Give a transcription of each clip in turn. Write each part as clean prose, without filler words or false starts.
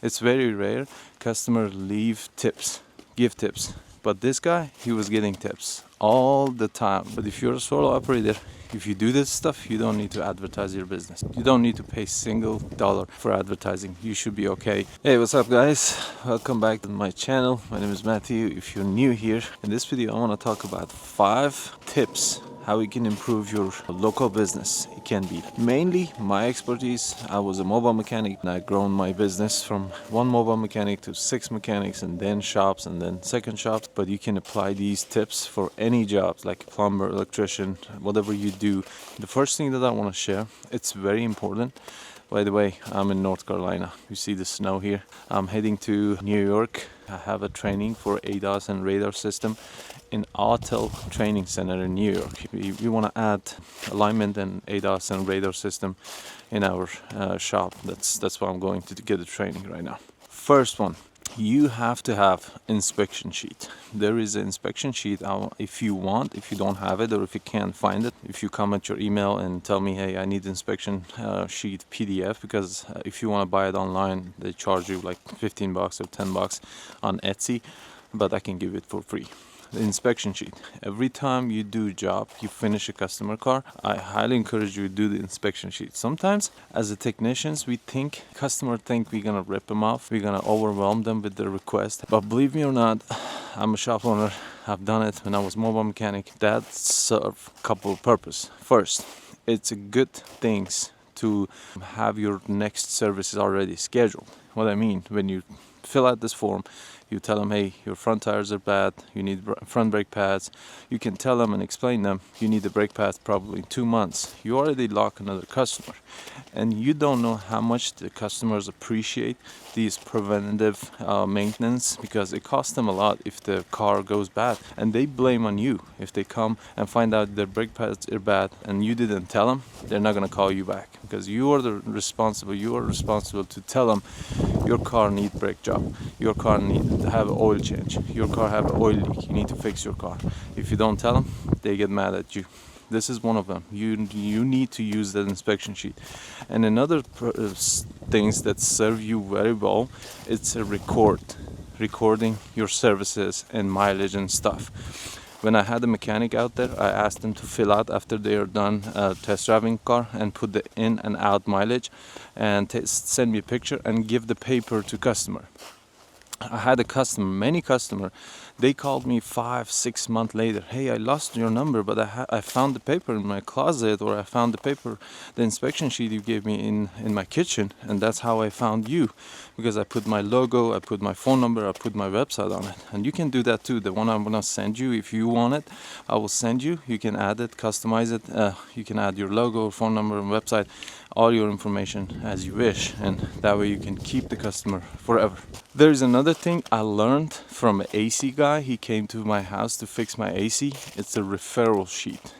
It's very rare customers leave tips, give tips. But this guy, he was getting tips all the time. But if you're a solo operator, if you do this stuff, you don't need to advertise your business. You don't need to pay single dollar for advertising. You should be okay. Hey, what's up guys? Welcome back to my channel. My name is Matthew. If you're new here, in this video I want to talk about 5 tips how you can improve your local business. It can be mainly my expertise. I was a mobile mechanic and I grown my business from 1 mobile mechanic to 6 mechanics and then shops and then second shops. But you can apply these tips for any jobs like plumber, electrician, whatever you do. The first thing that I want to share, it's very important. By the way, I'm in North Carolina. You see the snow here. I'm heading to New York. I have a training for ADAS and radar system in Autel Training Center in New York. We want to add alignment and ADAS and radar system in our shop. That's why I'm going to get the training right now. First one. You have to have inspection sheet. There is an inspection sheet. If you want, if you don't have it or if you can't find it, if you come at your email and tell me, hey, I need inspection sheet PDF, because if you want to buy it online, they charge you like $15 or $10 on Etsy, but I can give it for free. The inspection sheet. Every time you do a job, you finish a customer car, I highly encourage you to do the inspection sheet. Sometimes as a technicians, we think we're gonna rip them off, we're gonna overwhelm them with the request. But believe me or not, I'm a shop owner. I've done it when I was mobile mechanic. That serves a couple of purposes. First, it's a good things to have your next services already scheduled. What I mean, when you fill out this form, you tell them, hey, your front tires are bad, you need front brake pads. You can tell them and explain them, you need the brake pads probably in 2 months. You already lock another customer. And you don't know how much the customers appreciate these preventative maintenance, because it costs them a lot if the car goes bad. And they blame on you. If they come and find out their brake pads are bad and you didn't tell them, they're not going to call you back, because you are responsible to tell them your car needs brake job, your car needs to have an oil change, your car have an oil leak, you need to fix your car. If you don't tell them, they get mad at you. This is one of them. You need to use that inspection sheet. And another things that serve you very well, it's a recording your services and mileage and stuff. When I had a mechanic out there, I asked them to fill out after they are done test driving car and put the in and out mileage and send me a picture and give the paper to customer. I had many customer, they called me 5-6 months later. Hey, I lost your number, but I found the paper in my closet, or I found the inspection sheet you gave me in my kitchen, and that's how I found you, because I put my logo, I put my phone number, I put my website on it. And you can do that too. The one I'm gonna send you, if you want it, I will send you. You can add it, customize it. You can add your logo, phone number, and website, all your information as you wish, and that way you can keep the customer forever. There's another thing I learned from an AC guy. He came to my house to fix my AC. It's a referral sheet.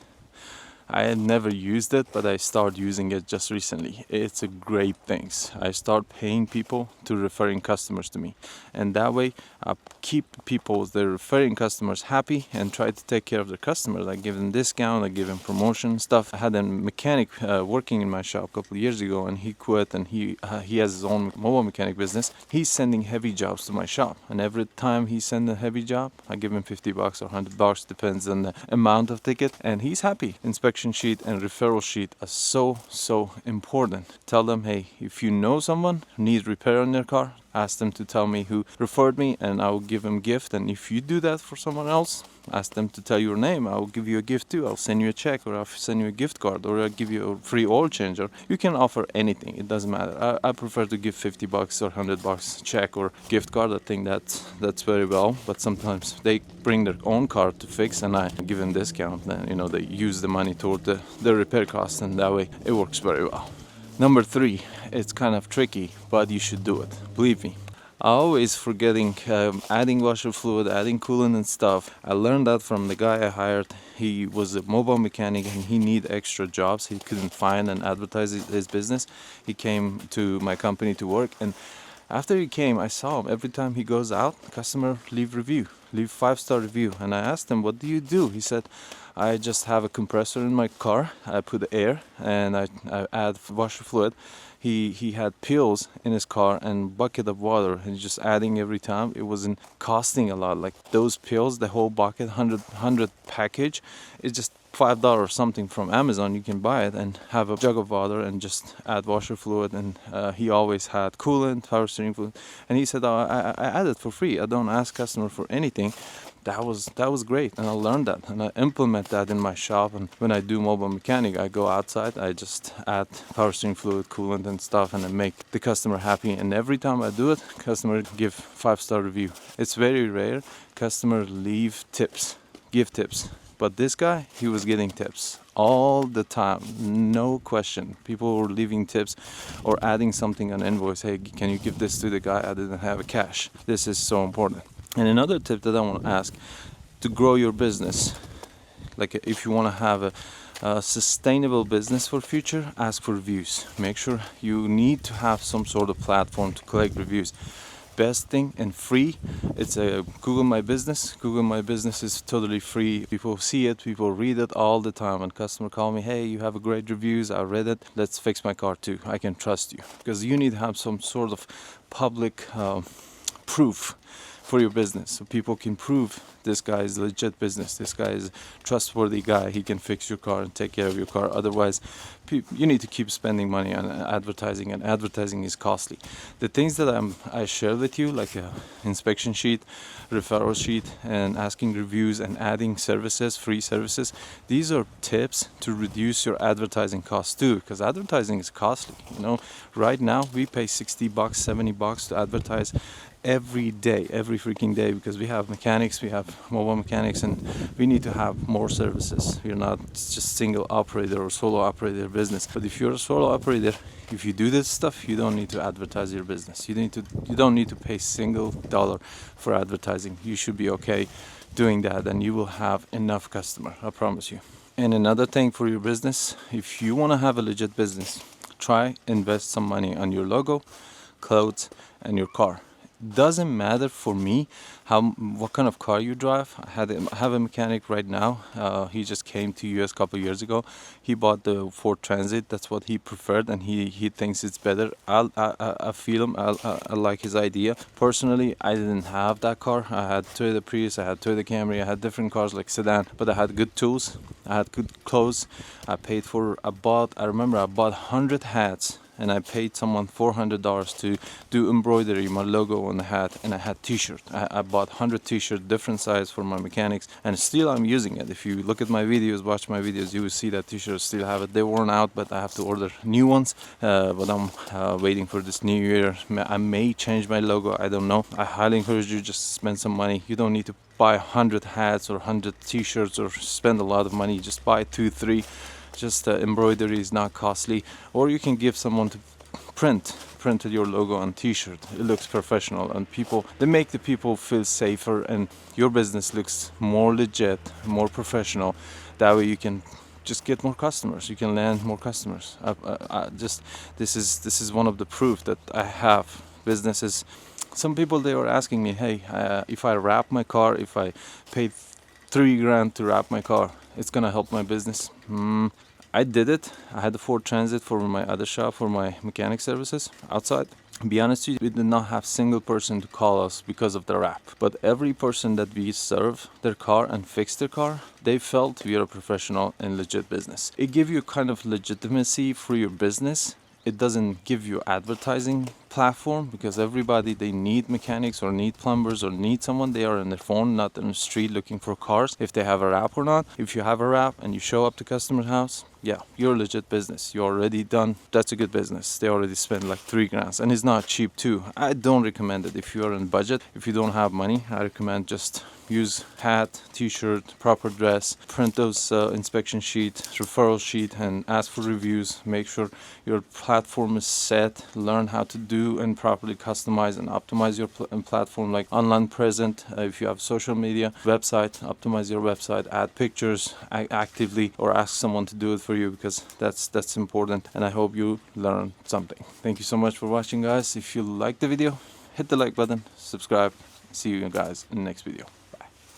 I had never used it, but I started using it just recently. It's a great thing. I start paying people to referring customers to me. And that way, I keep the referring customers happy and try to take care of their customers. I give them discount, I give them promotion stuff. I had a mechanic working in my shop a couple of years ago, and he quit, and he has his own mobile mechanic business. He's sending heavy jobs to my shop. And every time he sends a heavy job, I give him $50 or $100, depends on the amount of ticket, and he's happy. Inspection sheet and referral sheet are so important. Tell them, hey, if you know someone who needs repair on their car, ask them to tell me who referred me, and I will give them gift. And if you do that for someone else, ask them to tell your name. I will give you a gift too. I'll send you a check, or I'll send you a gift card, or I'll give you a free oil change. Or you can offer anything. It doesn't matter. I prefer to give $50 or $100 check or gift card. I think that's very well. But sometimes they bring their own car to fix, and I give them discount. Then they use the money toward the repair cost, and that way it works very well. Number 3, it's kind of tricky, but you should do it. Believe me. I always forgetting adding washer fluid, adding coolant and stuff. I learned that from the guy I hired. He was a mobile mechanic and he needed extra jobs. He couldn't find and advertise his business. He came to my company to work, and after he came, I saw him every time he goes out, the customer leave 5-star review. And I asked him, what do you do? He said, I just have a compressor in my car. I put air and I add washer fluid. he had pills in his car and bucket of water, and just adding every time. It wasn't costing a lot. Like those pills, the whole bucket, 100 package, is just $5 something from Amazon. You can buy it and have a jug of water and just add washer fluid. And he always had coolant, power steering fluid, and he said, oh, I add it for free. I don't ask customer for anything. That was great, and I learned that, and I implement that in my shop. And when I do mobile mechanic, I go outside, I just add power steering fluid, coolant and stuff, and I make the customer happy. And every time I do it, customer give 5-star review. It's very rare customer leave tips, give tips, but this guy, he was getting tips all the time, no question. People were leaving tips or adding something on invoice. Hey, can you give this to the guy? I didn't have a cash. This is so important. And another tip that I want to ask, to grow your business, like if you want to have a sustainable business for future, ask for reviews. Make sure you need to have some sort of platform to collect reviews. Best thing and free, it's a Google My Business. Google My Business is totally free. People see it, people read it all the time, and customer call me, hey, you have a great reviews, I read it, let's fix my car too, I can trust you. Because you need to have some sort of public proof for your business, so people can prove this guy is legit business, this guy is a trustworthy guy, he can fix your car and take care of your car. Otherwise, you need to keep spending money on advertising, and advertising is costly. The things that I share with you, like a inspection sheet, referral sheet, and asking reviews and adding services, free services, these are tips to reduce your advertising costs too, because advertising is costly. You know, right now we pay $60, $70 to advertise every day, every freaking day, because we have mechanics, we have mobile mechanics, and we need to have more services. We're not just single operator or solo operator business. But if you're a solo operator, if you do this stuff, you don't need to advertise your business. You don't need to pay single dollar for advertising. You should be okay doing that, and you will have enough customer, I promise you. And another thing for your business, if you want to have a legit business, try invest some money on your logo, clothes, and your car. Doesn't matter for me what kind of car you drive. I have a mechanic right now. He just came to US a couple of years ago. He bought the Ford Transit. That's what he preferred, and he thinks it's better. I feel him. I like his idea. Personally, I didn't have that car. I had Toyota Prius, I had Toyota Camry, I had different cars like sedan, but I had good tools, I had good clothes. I remember I bought 100 hats, and I paid someone $400 to do embroidery, my logo on the hat, and I had t-shirt. I bought 100 t-shirts, different size for my mechanics, and still I'm using it. If you look at my videos, watch my videos, you will see that t-shirts still have it. They're worn out, but I have to order new ones. But I'm waiting for this new year. I may change my logo, I don't know. I highly encourage you just spend some money. You don't need to buy 100 hats or 100 t-shirts or spend a lot of money. Just buy 2-3. Just embroidery is not costly, or you can give someone to printed your logo on t-shirt. It looks professional, and they make the people feel safer, and your business looks more legit, more professional. That way you can just get more customers, you can land more customers. This is one of the proof that I have businesses. Some people, they were asking me, hey, if I wrap my car, if I paid $3,000 to wrap my car, it's gonna help my business. I did it. I had the Ford Transit for my other shop, for my mechanic services outside. To be honest with you, we did not have single person to call us because of the wrap. But every person that we serve their car and fix their car, they felt we are a professional and legit business. It gives you kind of legitimacy for your business. It doesn't give you advertising platform, because everybody, they need mechanics or need plumbers or need someone. They are on their phone, not on the street looking for cars, if they have a wrap or not. If you have a wrap and you show up to customer's house, yeah, you're a legit business. You're already done. That's a good business. They already spent like $3,000, and it's not cheap too. I don't recommend it if you're on budget. If you don't have money, I recommend just use hat, t-shirt, proper dress, print those inspection sheet, referral sheet, and ask for reviews. Make sure your platform is set. Learn how to do and properly customize and optimize your platform, like online present. If you have social media, website, optimize your website, add pictures actively, or ask someone to do it for you, because that's important. And I hope you learn something. Thank you so much for watching, guys. If you like the video, hit the like button, subscribe. See you guys in the next video.